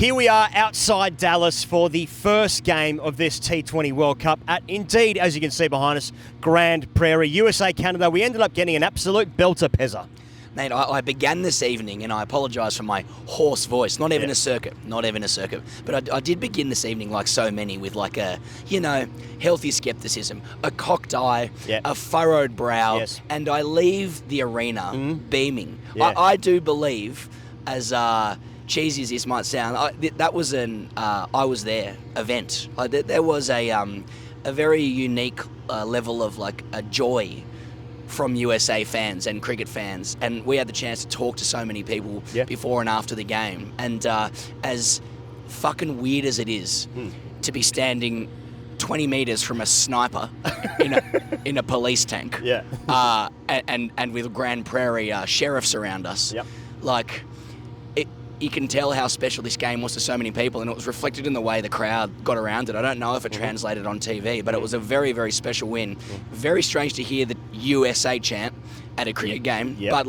Here we are outside Dallas for the first game of this T20 World Cup at, indeed, as you can see behind us, Grand Prairie, USA, Canada. We ended up getting an absolute belter, Pezza. Mate, I began this evening, and I apologise for my hoarse voice. Not even a circuit. But I did begin this evening, like so many, with like a, healthy scepticism, a cocked eye, a furrowed brow, and I leave the arena beaming. Yeah. I do believe, as cheesy as this might sound, that was an I was there event. There was a very unique level of like a joy from USA fans and cricket fans, and we had the chance to talk to so many people before and after the game. And as fucking weird as it is to be standing 20 metres from a sniper in a police tank, and with Grand Prairie sheriffs around us, you can tell how special this game was to so many people, and it was reflected in the way the crowd got around it. I don't know if it translated on TV, but it was a very, very special win. Very strange to hear the USA chant at a cricket game, but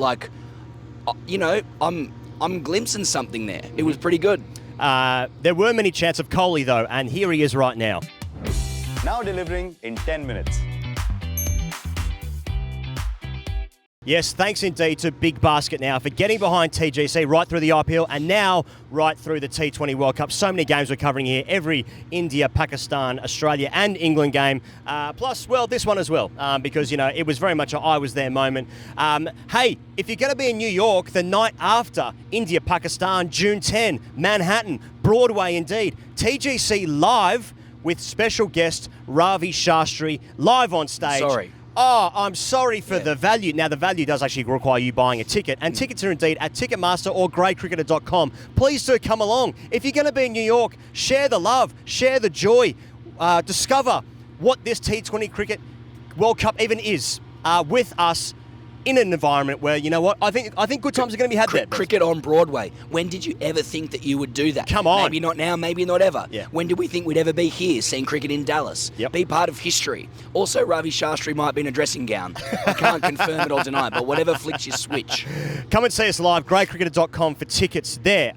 I'm glimpsing something there. It was pretty good. There were many chants of Kohli though, and here he is right now. Now delivering in 10 minutes. Yes, thanks indeed to Big Basket now for getting behind TGC right through the IPL and now right through the T20 World Cup. So many games we're covering here. Every India, Pakistan, Australia and England game. Plus, well, this one as well, because, it was very much a I was there moment. Hey, if you're going to be in New York the night after India, Pakistan, June 10, Manhattan, Broadway indeed, TGC live with special guest Ravi Shastri live on stage. Sorry. Oh, I'm sorry for the value. Now, the value does actually require you buying a ticket, and tickets are indeed at Ticketmaster or GreyCricketer.com. Please do come along. If you're going to be in New York, share the love, share the joy, discover what this T20 Cricket World Cup even is with us in an environment where, you know what, I think good times are going to be had there. Cricket on Broadway. When did you ever think that you would do that? Come on. Maybe not now, maybe not ever. Yeah. When did we think we'd ever be here seeing cricket in Dallas? Yep. Be part of history. Also, Ravi Shastri might be in a dressing gown. I can't confirm it or deny it, but whatever flicks your switch. Come and see us live, GreyCricketer.com for tickets there.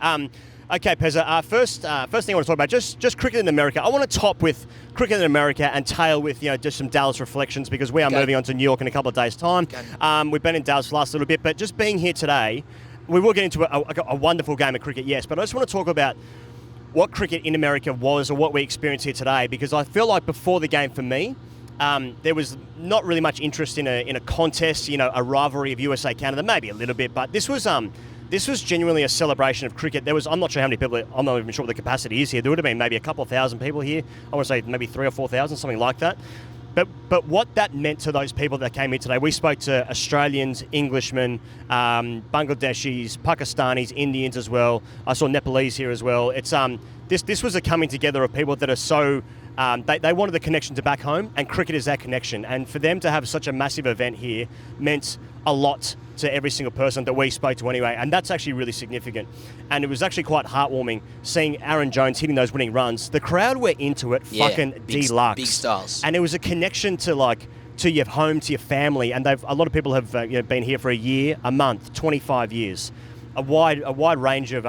Okay, Pezza, first thing I want to talk about, just cricket in America. I want to top with cricket in America and tail with, just some Dallas reflections because we are moving on to New York in a couple of days' time. We've been in Dallas for the last little bit, but just being here today, we will get into a wonderful game of cricket, yes, but I just want to talk about what cricket in America was or what we experienced here today, because I feel like before the game for me, there was not really much interest in a contest, a rivalry of USA-Canada, maybe a little bit, but this was genuinely a celebration of cricket. I'm not sure how many people, I'm not even sure what the capacity is here. There would have been maybe a couple of thousand people here. I want to say maybe 3,000 or 4,000, something like that. But what that meant to those people that came in today, we spoke to Australians, Englishmen, Bangladeshis, Pakistanis, Indians as well. I saw Nepalese here as well. It's this was a coming together of people that are so, they wanted the connection to back home, and cricket is that connection. And for them to have such a massive event here meant a lot to every single person that we spoke to anyway, and that's actually really significant. And it was actually quite heartwarming seeing Aaron Jones hitting those winning runs. The crowd were into it, fucking deluxe. Big stars. And it was a connection to your home, to your family, and a lot of people have been here for a year, a month, 25 years, a wide range of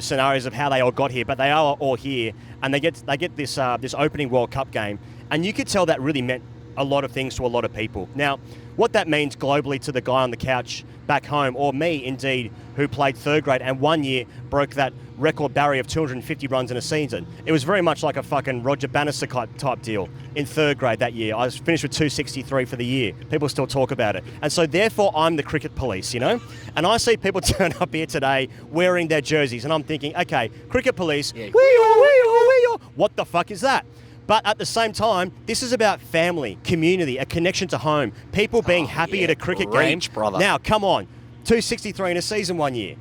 scenarios of how they all got here, but they are all here, and they get this opening World Cup game, and you could tell that really meant a lot of things to a lot of people. Now, what that means globally to the guy on the couch back home, or me indeed, who played third grade and 1 year broke that record barrier of 250 runs in a season. It was very much like a fucking Roger Bannister type deal in third grade that year. I finished with 263 for the year. People still talk about it. And so therefore I'm the cricket police, And I see people turn up here today wearing their jerseys, and I'm thinking, okay, cricket police, wee-yaw. What the fuck is that? But at the same time, this is about family, community, a connection to home, people being happy at a cricket game. Brother. Now, come on, 263 in a season 1 year,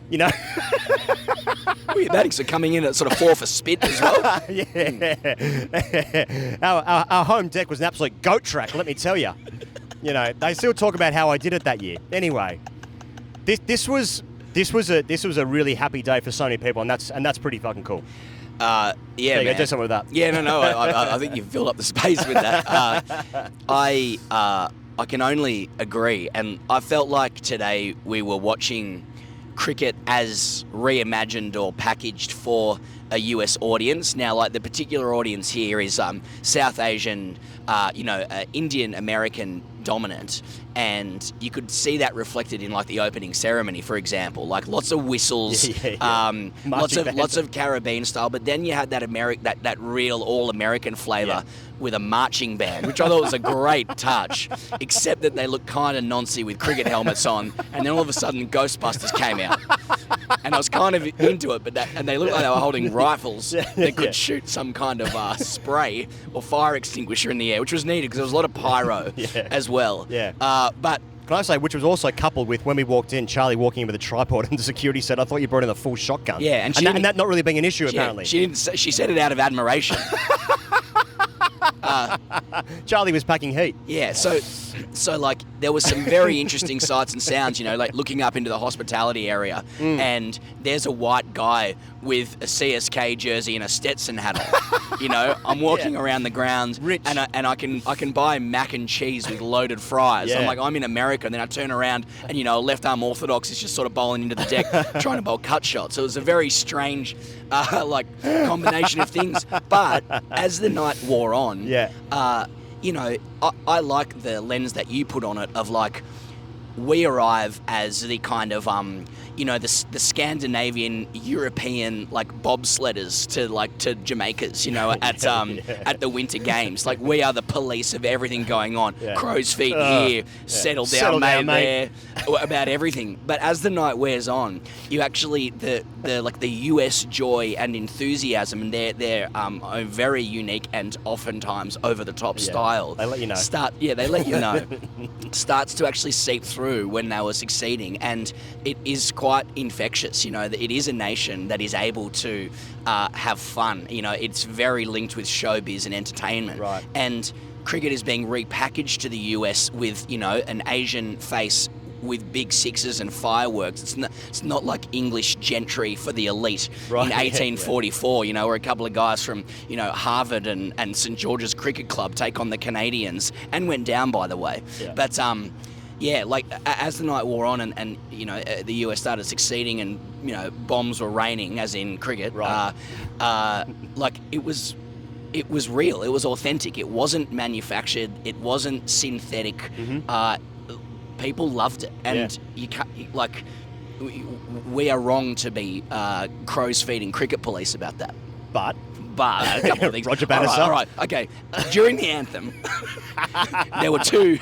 Well, your battings are coming in at sort of 4 for spit as well. Our home deck was an absolute goat track, let me tell you. They still talk about how I did it that year. Anyway, this was a really happy day for so many people, and that's pretty fucking cool. Man. Do something with that. Yeah, no. I think you've filled up the space with that. I can only agree, and I felt like today we were watching cricket as reimagined or packaged for a US audience. Now, like, the particular audience here is South Asian, Indian American dominant, and you could see that reflected in like the opening ceremony, for example, like lots of whistles, lots of Caribbean style. But then you had that that real all American flavour with a marching band, which I thought was a great touch. Except that they looked kind of noncy with cricket helmets on, and then all of a sudden Ghostbusters came out, and I was kind of into it. And they looked like they were holding rifles that could shoot some kind of spray or fire extinguisher in the air, which was needed because there was a lot of pyro as well. But can I say, which was also coupled with when we walked in, Charlie walking in with a tripod, and the security said, "I thought you brought in a full shotgun." Yeah, and that not really being an issue apparently. She didn't. She said it out of admiration. Charlie was packing heat. Yeah, so like there was some very interesting sights and sounds, like looking up into the hospitality area, and there's a white guy with a CSK jersey and a Stetson hat on. I'm walking around the grounds, Rich. and I can buy mac and cheese with loaded fries. Yeah. I'm like, I'm in America, and then I turn around, and left arm orthodox is just sort of bowling into the deck, trying to bowl cut shots. So it was a very strange, combination of things. But as the night wore on, I like the lens that you put on it of like, we arrive as the kind of the Scandinavian European like bobsledders to Jamaica's at the Winter Games. Like, we are the police of everything going on. Crow's feet here, settle down, mate. There, about everything. But as the night wears on, you actually the US joy and enthusiasm and their very unique and oftentimes over the top style. They let you know. They let you know. Starts to actually seep through when they were succeeding, and it is quite infectious. That it is a nation that is able to have fun. It's very linked with showbiz and entertainment. Right. And cricket is being repackaged to the US with an Asian face with big sixes and fireworks. It's not like English gentry for the elite in 1844, where a couple of guys from, Harvard and St. George's Cricket Club take on the Canadians, and went down, by the way. Yeah. But, as the night wore on and the US started succeeding and, bombs were raining, as in cricket, right. It was real. It was authentic. It wasn't manufactured. It wasn't synthetic. Mm-hmm. People loved it, and you can't we are wrong to be crow's feet and cricket police about that. But a couple of things. Roger Bannister. All right. Okay. During the anthem, there were two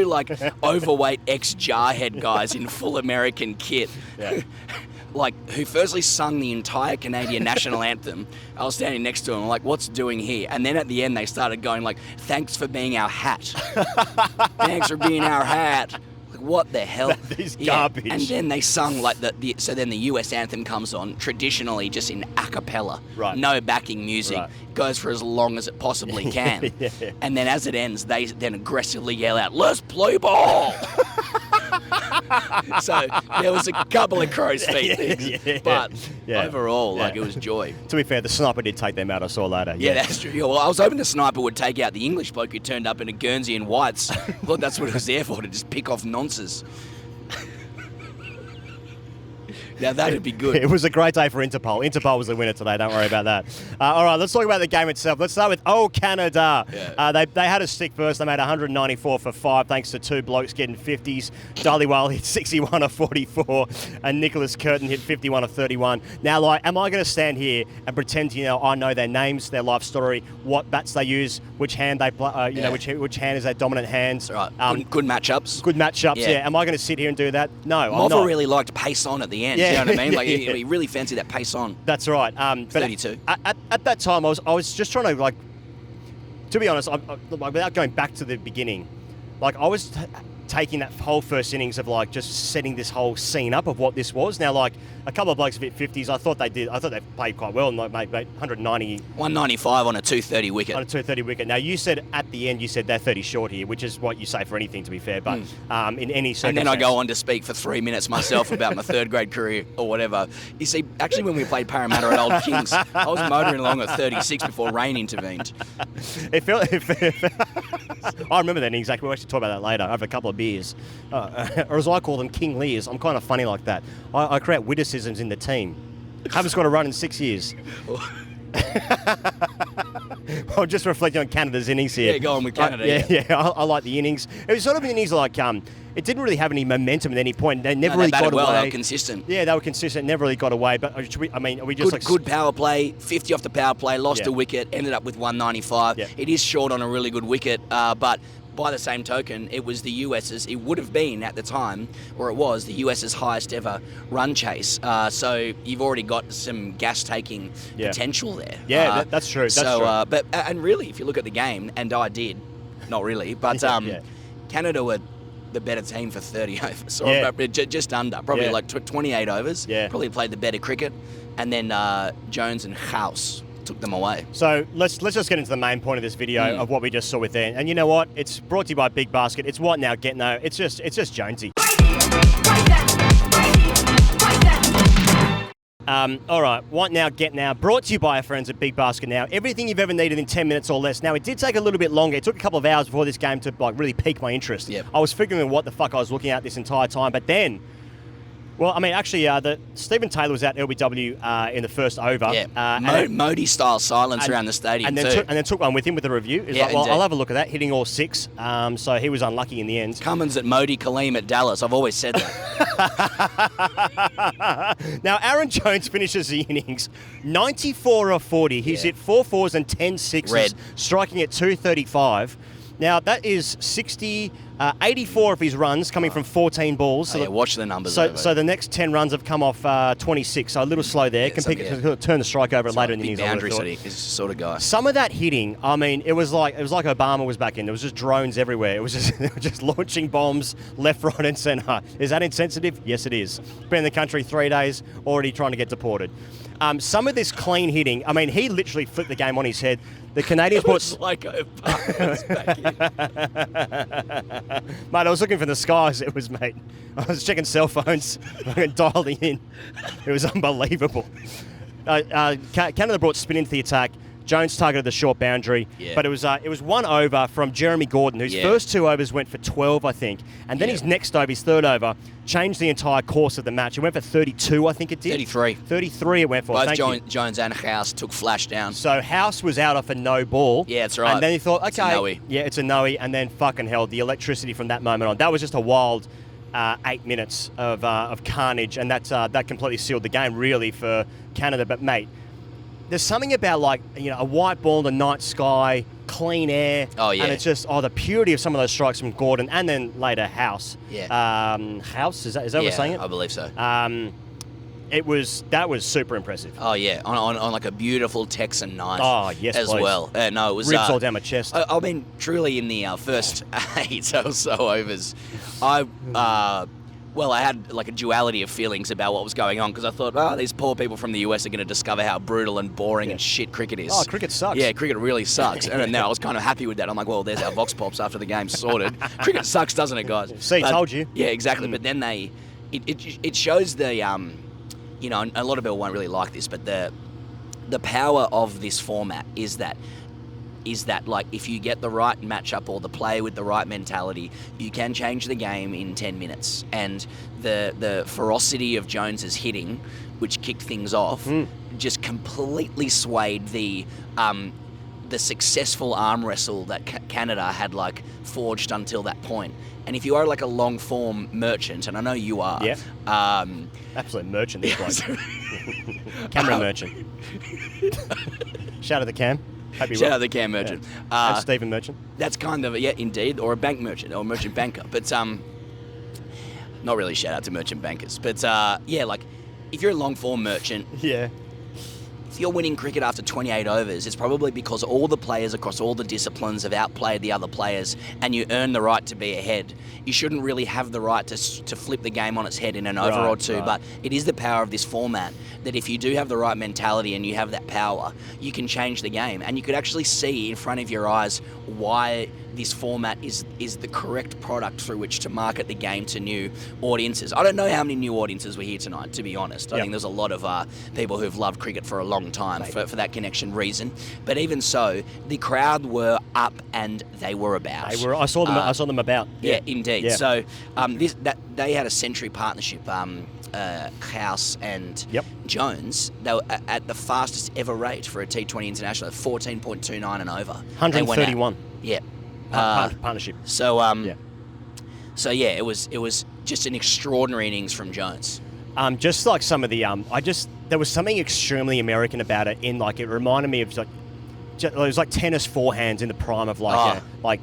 like overweight ex-jarhead guys in full American kit. Yeah. Who firstly sung the entire Canadian national anthem. I was standing next to them, like, what's doing here? And then at the end, they started going like, thanks for being our hat. Thanks for being our hat. Like, what the hell? That is garbage. And then they sung like so then the US anthem comes on, traditionally just in a cappella. Right. No backing music. Right. Goes for as long as it possibly can. And then as it ends, they then aggressively yell out, let's play ball! So there was a couple of crow's feet things, but overall, it was joy. To be fair, the sniper did take them out, I saw later. Yeah, that's true. Well, I was hoping the sniper would take out the English bloke who turned up in a Guernsey and whites. I thought that's what it was there for, to just pick off nonces. Now, that'd be good. It was a great day for Interpol. Interpol was the winner today. Don't worry about that. All right, let's talk about the game itself. Let's start with Canada. Yeah. They had a stick first. They made 194 for 5 thanks to two blokes getting 50s. Dhaliwal hit 61 of 44 and Nicholas Curtin hit 51 of 31. Now, am I going to stand here and pretend, I know their names, their life story, what bats they use, which hand they play, which hand is their dominant hand? Right. Good matchups. Good matchups, yeah. Am I going to sit here and do that? No, I'm not. Mova really liked pace on at the end. Yeah. You know what I mean? He really fancied that pace on. That's right. 32. At that time, I was just trying to, to be honest, without going back to the beginning, I was taking that whole first innings of just setting this whole scene up of what this was. Now, a couple of blokes have hit 50s. I thought they played quite well and made 190. 195 on a 230 wicket. On a 230 wicket. Now, you said at the end, they're 30 short here, which is what you say for anything, to be fair. But in any circumstance. And then I go on to speak for 3 minutes myself about my third grade career or whatever. You see, actually, when we played Parramatta at Old Kings, I was motoring along at 36 before rain intervened. I remember that exactly. We'll actually talk about that later. I have a couple of beers. Or as I call them, King Lears. I'm kind of funny like that. I create witticisms in the team. Haven't scored a run in 6 years. I'm just reflecting on Canada's innings here. Yeah, go on with Canada. I like the innings. It was sort of innings like it didn't really have any momentum at any point. They never they really got batted well. away. They were consistent. Yeah, they were consistent. Never really got away. But I mean, are we just Good power play. 50 off the power play. Lost Yeah. a wicket. Ended up with 195. Yeah. It is short on a really good wicket, but. By the same token, it was the US's, it would have been at the time, or it was, the US's highest ever run chase. So you've already got some gas-taking potential there. Yeah, that's true. That's true. But and really, if you look at the game, and I did, not really, but Canada were the better team for 30 overs, or just under, probably like 28 overs. Yeah. Probably played the better cricket, and then Jones and House took them away. So let's just get into the main point of this video of what we just saw with there. And you know what? It's brought to you by Big Basket. It's what now, get no. It's just Jonesy. All right, what now, get now. Brought to you by our friends at Big Basket now. Everything you've ever needed in 10 minutes or less. Now, it did take a little bit longer. It took a couple of hours before this game to really pique my interest. Yep. I was figuring what the fuck I was looking at this entire time, but then. Well, I mean, actually, Stephen Taylor was at LBW in the first over. Yeah, Modi-style silence around the stadium and then took one with him with the review. He's like, well, I'll have a look at that, hitting all 6. So he was unlucky in the end. Cummins at Modi, Kaleem at Dallas. I've always said that. Now, Aaron Jones finishes the innings 94 of 40. He's hit 4 4s and 10 6s, striking at 235. Now, that is 84 of his runs coming from 14 balls. So watch the numbers. So the next 10 runs have come off 26. So a little slow there. Can turn the strike over later in the innings. Boundary sort of guy. Some of that hitting, I mean, it was like Obama was back in. There was just drones everywhere. It was just launching bombs left, right, and centre. Is that insensitive? Yes, it is. Been in the country 3 days, already trying to get deported. Some of this clean hitting, I mean, he literally flipped the game on his head. The Canadians brought like Obama's back in. Mate, I was looking for the skies. It was, mate. I was checking cell phones, dialing in. It was unbelievable. Canada brought spin into the attack. Jones targeted the short boundary, but it was 1 over from Jeremy Gordon, whose first 2 overs went for 12, I think, and then his next over, his third over, changed the entire course of the match. It went for 32, I think it did. 33 it went for. Both Jones and House took flash down. So House was out off a no ball. Yeah, that's right. And then he thought, okay, it's a no-y. Yeah, it's a no-y, and then fucking hell, the electricity from that moment on. That was just a wild 8 minutes of carnage, and that completely sealed the game, really, for Canada. But, mate, there's something about, like, a white ball in the night sky, clean air. Oh, yeah. And it's just, the purity of some of those strikes from Gordon, and then later House. Yeah. House, is that what we're saying? I believe so. That was super impressive. Oh, yeah. On like a beautiful Texan night. Oh, yes, as please. well. No, it was ribs all down my chest. I mean, truly, in the first 8 or so overs, I had like a duality of feelings about what was going on, because I thought, these poor people from the US are going to discover how brutal and boring and shit cricket is. Oh, cricket sucks. Yeah, cricket really sucks. And now I was kind of happy with that. I'm like, well, there's our Vox Pops after the game's sorted. Cricket sucks, doesn't it, guys? See, told you. Yeah, exactly. But then it shows the, and a lot of people won't really like this, but the power of this format is that like, if you get the right matchup or the player with the right mentality, you can change the game in 10 minutes. And the ferocity of Jones's hitting, which kicked things off, just completely swayed the successful arm wrestle that Canada had like forged until that point. And if you are like a long form merchant, and I know you are, absolute merchant, this bloke. Camera merchant. Shout out to Cam. Shout out the Cam merchant. And Stephen Merchant. That's kind of, indeed, or a bank merchant, or a merchant banker. But not really shout out to merchant bankers. But like, if you're a long form merchant, if you're winning cricket after 28 overs, it's probably because all the players across all the disciplines have outplayed the other players, and you earn the right to be ahead. You shouldn't really have the right to flip the game on its head in an over or two, but it is the power of this format that if you do have the right mentality and you have that power, you can change the game. And you could actually see in front of your eyes why this format is the correct product through which to market the game to new audiences. I don't know how many new audiences were here tonight, to be honest. I think there's a lot of people who've loved cricket for a long time for that connection reason. But even so, the crowd were up and they were about. They were. I saw them about. Yeah, indeed. Yeah. So they had a century partnership. House and Jones, they were at the fastest ever rate for a T20 international, 14.29 and over. 131. Yeah. Partnership. So it was just an extraordinary innings from Jones. Just like some of the there was something extremely American about it. In like it reminded me of it was like tennis forehands in the prime of like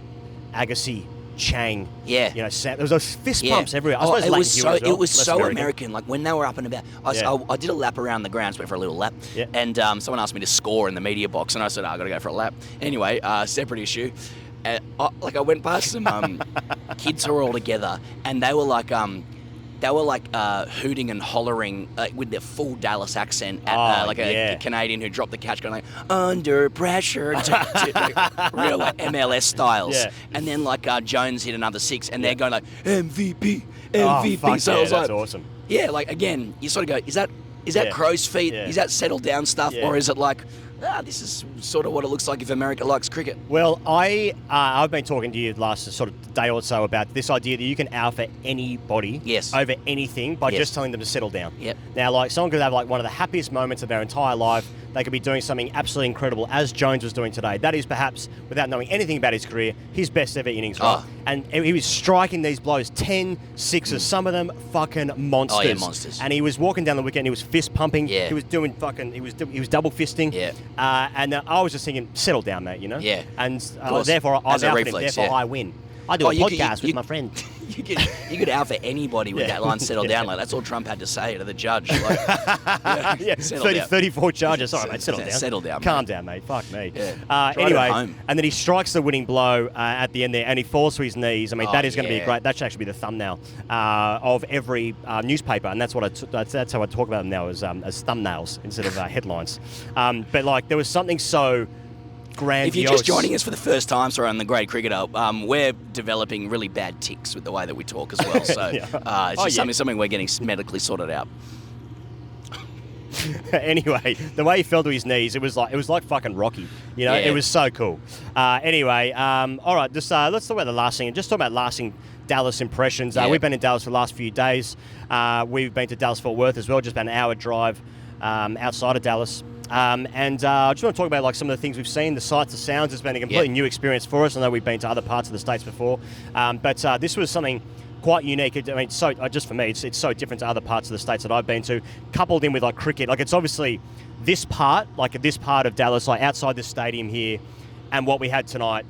Agassi, Chang. Yeah. You know, there was those fist bumps everywhere. I suppose it was so American. Like when they were up and about, I did a lap around the grounds, went for a little lap, and someone asked me to score in the media box, and I said, I got to go for a lap. Anyway, separate issue. I went past some kids who were all together, and they were like hooting and hollering with their full Dallas accent at a Canadian who dropped the catch, going like under pressure, real like MLS styles. Yeah. And then Jones hit another six, and they're going like MVP. So I was like, that's awesome. Yeah, like again, you sort of go, is that crow's feet? Yeah. Is that settled down stuff, or is it like? This is sort of what it looks like if America likes cricket. Well, I've been talking to you the last sort of day or so about this idea that you can alpha anybody over anything by just telling them to settle down. Yep. Now, like someone could have like one of the happiest moments of their entire life. They could be doing something absolutely incredible, as Jones was doing today. That is perhaps, without knowing anything about his career, his best ever innings. Right? And he was striking these blows, 10 sixes, some of them fucking monsters. Oh yeah, monsters. And he was walking down the wicket and he was fist pumping. Yeah. He was doing he was double fisting. Yeah. And I was just thinking, settle down, mate, you know? Yeah. And therefore, I I win. I do a podcast with my friend. You could alpha anybody with that line, settle down. Like that's all Trump had to say to the judge. Like, 34 charges. All right, mate, settle down. Settle down. Calm down, mate. Fuck me. Yeah. Anyway, and then he strikes the winning blow at the end there, and he falls to his knees. I mean, that is going to be great. That should actually be the thumbnail of every newspaper, and that's what that's how I talk about them now as thumbnails instead of headlines. But like, there was something so grandiose. If you're just joining us for the first time, sorry, on The Great Cricketer, we're developing really bad tics with the way that we talk as well. So it's just something we're getting medically sorted out. Anyway, the way he fell to his knees, it was like fucking Rocky. You know, it was so cool. Anyway, all right, just let's talk about the last thing. Just talk about lasting Dallas impressions. We've been in Dallas for the last few days. We've been to Dallas-Fort Worth as well, just about an hour drive outside of Dallas. I just want to talk about like some of the things we've seen, the sights, the sounds. It's been a completely new experience for us. I know we've been to other parts of the States before, but this was something quite unique. I mean, so just for me, it's so different to other parts of the States that I've been to, coupled in with like cricket. Like it's obviously this part of Dallas, like outside the stadium here, and what we had tonight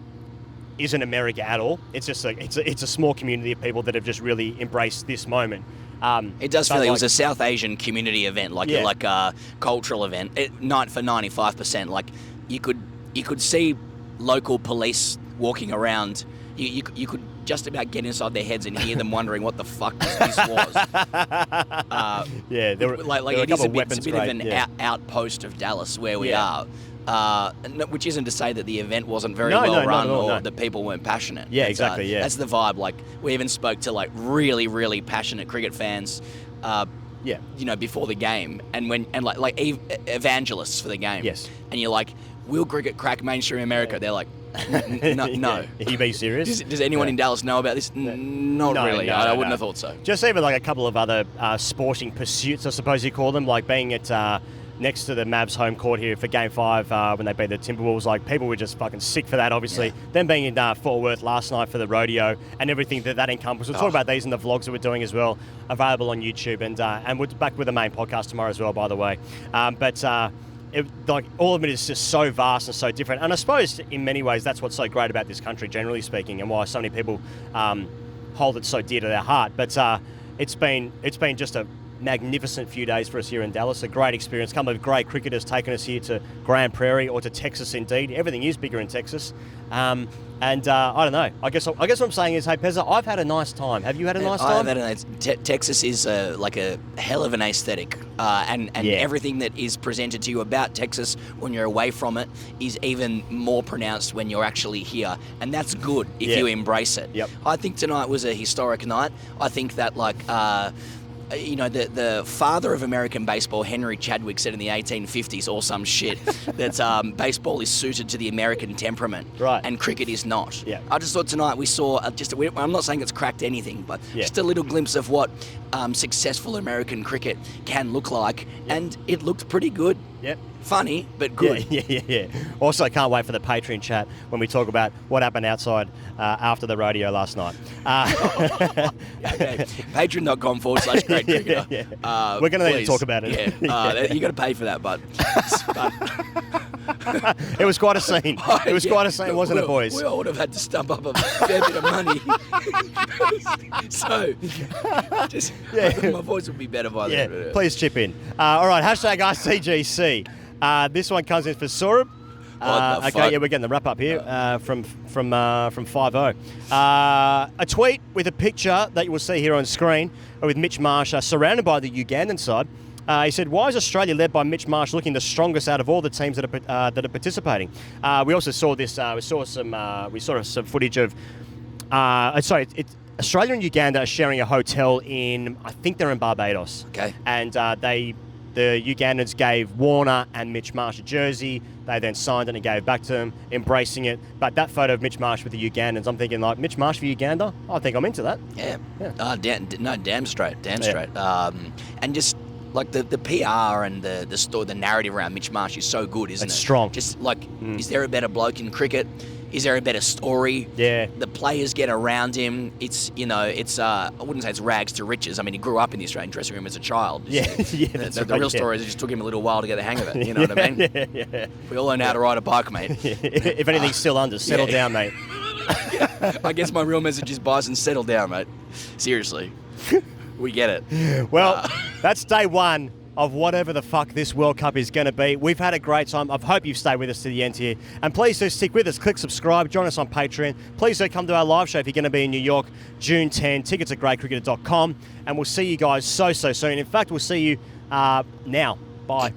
isn't America at all. It's just it's a small community of people that have just really embraced this moment. It does feel like it was a South Asian community event, like a cultural event. For 95%, like you could see local police walking around. You could just about get inside their heads and hear them wondering what the fuck this was. There were it is a bit of an outpost of Dallas where we are. Which isn't to say that the event wasn't very well run or that people weren't passionate. Yeah, exactly. That's the vibe. Like we even spoke to like really, really passionate cricket fans. Before the game, and like evangelists for the game. Yes. And you're like, will cricket crack mainstream America? They're like, no. Are you being serious? Does anyone in Dallas know about this? Not really. I wouldn't have thought so. Just even like a couple of other sporting pursuits, I suppose you call them, like being at next to the Mavs home court here for Game 5 when they beat the Timberwolves. Like people were just fucking sick for that, obviously. Them being in Fort Worth last night for the rodeo and everything that encompasses. We'll talk about these in the vlogs that we're doing as well, available on YouTube, and we're back with the main podcast tomorrow as well, by the way. All of it is just so vast and so different. And I suppose in many ways that's what's so great about this country, generally speaking, and why so many people hold it so dear to their heart. But it's been just a magnificent few days for us here in Dallas. A great experience. Come with great cricketers taking us here to Grand Prairie or to Texas. Indeed, everything is bigger in Texas. I don't know. I guess what I'm saying is, hey Pezza, I've had a nice time. Have you had a nice time? I've had a nice. Texas is like a hell of an aesthetic, and everything that is presented to you about Texas when you're away from it is even more pronounced when you're actually here, and that's good if you embrace it. Yep. I think tonight was a historic night. I think that the father of American baseball, Henry Chadwick, said in the 1850s or some shit that baseball is suited to the American temperament, right, and cricket is not. Yeah. I just thought tonight we saw I'm not saying it's cracked anything, but just a little glimpse of what successful American cricket can look like, and it looked pretty good. Yep. Funny, but good. Yeah. Also, I can't wait for the Patreon chat when we talk about what happened outside after the rodeo last night. Okay. Patreon.com/greatcricketer. Yeah. We're going to need to talk about it. Yeah. You got to pay for that, bud. It was quite a scene. It was quite a scene, wasn't it, boys? We all would have had to stump up a fair bit of money. So, my voice would be better by then. Yeah, please chip in. All right, hashtag AskTGC. This one comes in for Saurabh. Okay, we're getting the wrap up here from 5-0. A tweet with a picture that you will see here on screen with Mitch Marsh surrounded by the Ugandan side. He said, "Why is Australia led by Mitch Marsh looking the strongest out of all the teams that are participating?" We also saw this. We saw some footage of. Australia and Uganda are sharing a hotel in. I think they're in Barbados. Okay. And the Ugandans gave Warner and Mitch Marsh a jersey. They then signed it and gave it back to him, embracing it. But that photo of Mitch Marsh with the Ugandans, I'm thinking like, Mitch Marsh for Uganda? I think I'm into that. Yeah. Damn straight. And just like the PR and the story, the narrative around Mitch Marsh is so good, isn't it? It's strong. Just like, is there a better bloke in cricket? Is there a better story? Yeah. The players get around him. It's I wouldn't say it's rags to riches. I mean, he grew up in the Australian dressing room as a child. Yeah. The real story is it just took him a little while to get the hang of it. You know what I mean? Yeah. We all learn how to ride a bike, mate. If anything's still under, settle down, mate. I guess my real message is, Bison, settle down, mate. Seriously. We get it. Well, that's day one of whatever the fuck this World Cup is going to be. We've had a great time. I hope you've stayed with us to the end here. And please do stick with us. Click subscribe. Join us on Patreon. Please do come to our live show if you're going to be in New York, June 10. Tickets at greatcricketer.com. And we'll see you guys so soon. In fact, we'll see you now. Bye.